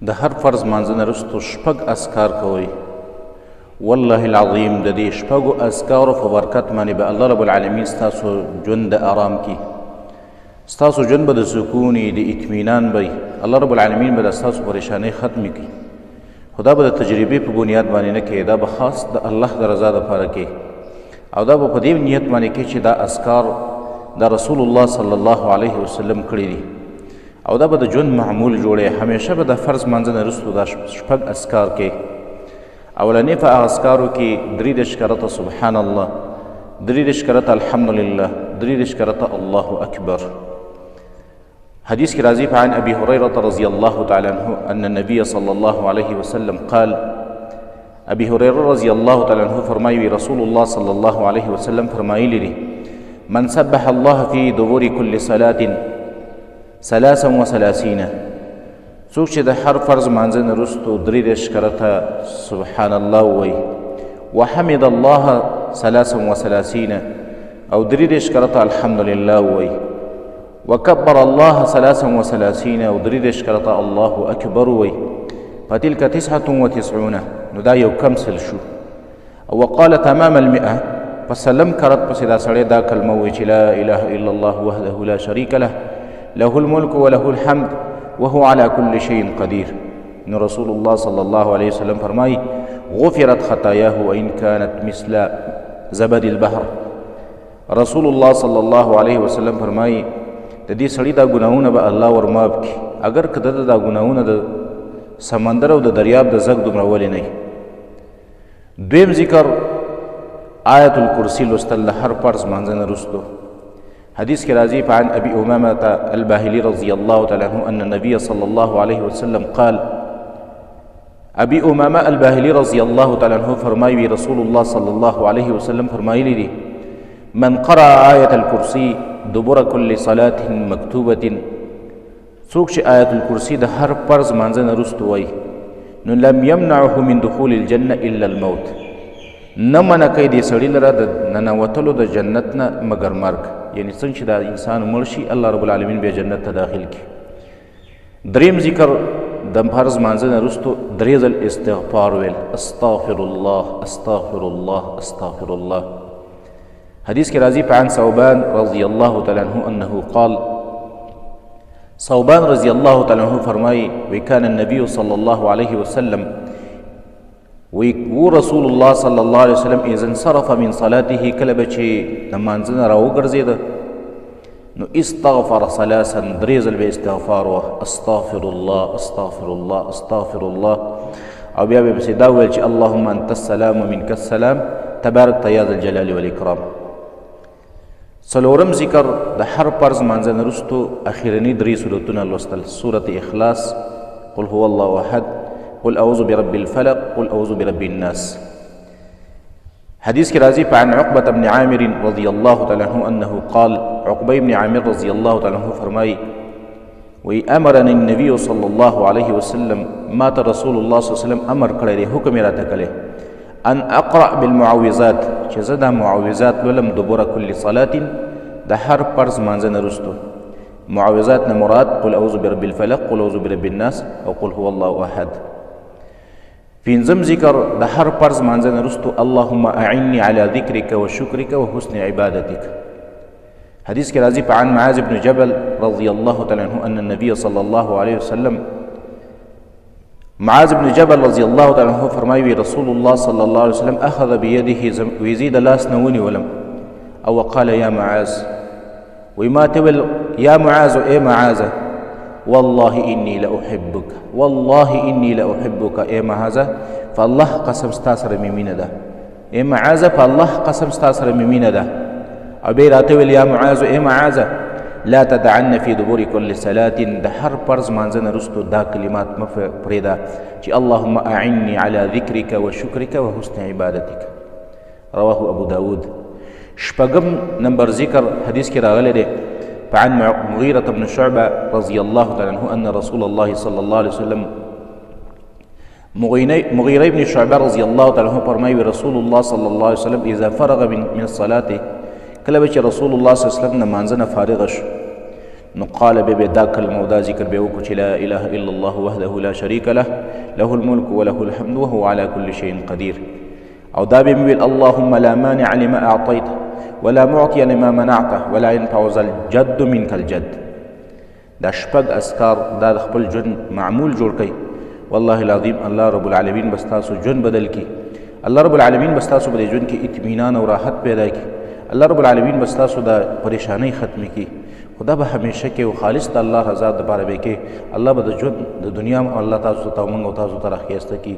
د هر فرض مانځنه وروسته شپږ اذکار کوئ. والله العظیم د دې شپږو اذکارو په برکت باندې به الله رب العالمین ستاسو ژوند د آرام کي، ستاسو ژوند به د سکون د اطمینان وي. الله رب العالمین به د ستاسو پریشانۍ ختمې کړي. خو دا به د تجربې په بنیاد باندې نه کوي، دا به خاص د الله د رضا دپاره کوي، او دا به په دې نیت باندې کوي چې دا اذکار د رسول الله صلی الله علیه وسلم کړي دي، او دا به د ژوند معمول جوړوي. همیشه به د فرض مانځنه وروسته دا شپږ اذکار کوي. اولنې په هغه اذکارو کې 33 کرته سبحان الله، 33 کرته الحمدلله، 33 کرته الله اکبر. حدیث کی راضی عن ابی هریرة رضی الله تعالی عنه ان النبی صلی الله علیه وسلم قال، ابی هریره رضی الله تعالی عنه فرمایي رسول الله صلی الله علیه وسلم فرمایلی دي من سبح الله في دبور كل صلاة 33، څوک چې د هر فرض مانځنه وروسته 33 کرته سبحان الله وایي، وحمد الله 33 او 33 کرته الحمدلله وایي، وكبر الله 33 او 33 کرته الله اکبر وایي، فتلك 99، نو دا یو کمسل شو. وقال تمام المئة، فسلم کرت پسې دا سړی دا کلمه وایي چې لا اله الا الله وحده لا شریک له له الملك وله الحمد وهو على كل شيء قدير. نو رسول الله صلی الله علیه وسلم فرمایي غفرت خطاياه وإن كانت مثل زبد البحر. رسول الله صلی الله علیه وسلم فرمایي د دې سړي دا ګناهونه به الله ورماب کړي، اگر که د دا ګناهونه د سمندر او د دریاب د زګ دومره ولې نه وي. دویم ذکر آیت الکرسی لوستل د هر فرض مانځنه وروسته. حدیث کی راضی عن ابی امامة الباهلی رضی الله تعالی عنه ان النبي صلی الله علیه وسلم قال، ابی امامة الباهلی رضی الله تعالی عنه فرمایي رسول الله صلی الله علیه وسلم فرمایلی دي من قرأ آیت الکرسی دبر كل صلاة مکتوبة، څوک چې آیت الکرسی د هر فرض مانځنه وروسته وایي نو لم یمنعه من دخول الجنة الا الموت، نه منع کوي دې سړي لره د ننوتلو د جنت نه مګر مرګ. یعنی څنګه چې دا انسان مړ شي الله رب العالمین بیا جنت ته داخل کړي. دریم ذکر د فرض مانځنه وروسته 3 ځل استغفار ویل، استغفر الله استغفر الله استغفر الله. حدیث کی راضی عن ثوبان رضی الله تعالی عنه انه قال، ثوبان رضی الله تعالی عنه فرمایي وکان النبي صلی الله علیه وسلم رسول الله صلی الله علیه وسلم اذا انصرف من صلاته، کله به چې د مانځنه راوګرځېده نو استغفر 3 ځل به استغفار وه، استغفر الله استغفر الله استغفر الله، او بیا به پسې دا ویل چې اللهم انت السلام ومنک السلام تبارکت یا ذا الجلال والاکرام. څلورم ذکر د هر فرض مانځنه وروسته اخرني 3 سورتونه لوستل، سورة اخلاص، قل هو الله احد، قل اعوذ برب الفلق، قل اعوذ برب الناس. حدیث کی راضی عن عقبة بن عامر رضی الله تعالی عنہ انه قال، عقبہ بن عامر رضی الله تعالی عنہ فرمائی وی امرنی النبی صلی الله علیه وسلم، ما ته رسول الله صلی الله علیه وسلم امر کړی دی، حکم یې راته کړی ان اقرأ بالمعوذات، چې زه دا معوذات لولم دبر كل صلاة د هر فرض مانځنه وروسته. معوذات نه مراد قل اعوذ برب الفلق، قل اعوذ برب الناس، او قل هو الله احد. پنځم ذکر د هر فرض مانځنه وروسته اللهم اعني على ذکرک وشکرک وحسن عبادتک. حدیث کی راضی عن معاذ بن جبل رضی الله تعالی عنه ان النبي صلی الله علیه وسلم، معاذ بن جبل رضی الله تعالی عنه فرمایي رسول الله صلی الله علیه وسلم اخذ بيده، ويزيد لاس نه ونیولم، او وقال يا معاذ، وی ما ته ویل یا معاذ اے معاذ، والله انی لاحبک، والله انی لاحبک، اے معاذ فالله قسم ستا سره مې مینه ده، اے معاذ فالله قسم ستا سره مې مینه ده. او بیا راته ویل یا معاذ اے معاذ لا تدعن في دبور كل صلاة، د هر فرض مانځنه وروسته دا کلمات مه پرېږده چې اللهم اعني على ذکرک وشکرک وحسن عبادتک. رواه ابو داود. شپږم نمبر ذکر حدیث کې راغلی دی عن مغیرة بن شعبة رضی الله تعالی عنه ان رسول الله صلی الله علیه وسلم، مغیره بن شعبه رضی الله تعالی عنه فرمایي رسول الله صلی الله علیه وسلم اذا فرغ من الصلاة، کله به چې رسول الله صلی الله علیه وسلم نه مانځنه فارغ شو نو قال بیا دا کلمه او دا ذکر بیا وکړو چې لا اله الا الله وحده لا شریک له له الملک وله الحمد وهو على كل شيء قدیر. او دا بیا ویل اللهم لا مانع لما اعطيت ولا معطي لما منعته ولا ينفع ذا الجد منك الجد. دا شپږ اذکار دا د خپل ژوند معمول جوړ کړئ. والله العظیم الله رب العالمین بس تاسو ژوند بدل کی. الله رب العالمین بس تاسو په ژوند کې اطمینان او راحت پیدا کی. الله رب العالمین بس تاسو د پریشانی ختم کی. خدا به همیشه کې او خالص د الله رضا د لپاره به کې الله به د ژوند د دنیا الله تاسو ته موږ او تاسو ته راخیسته کی.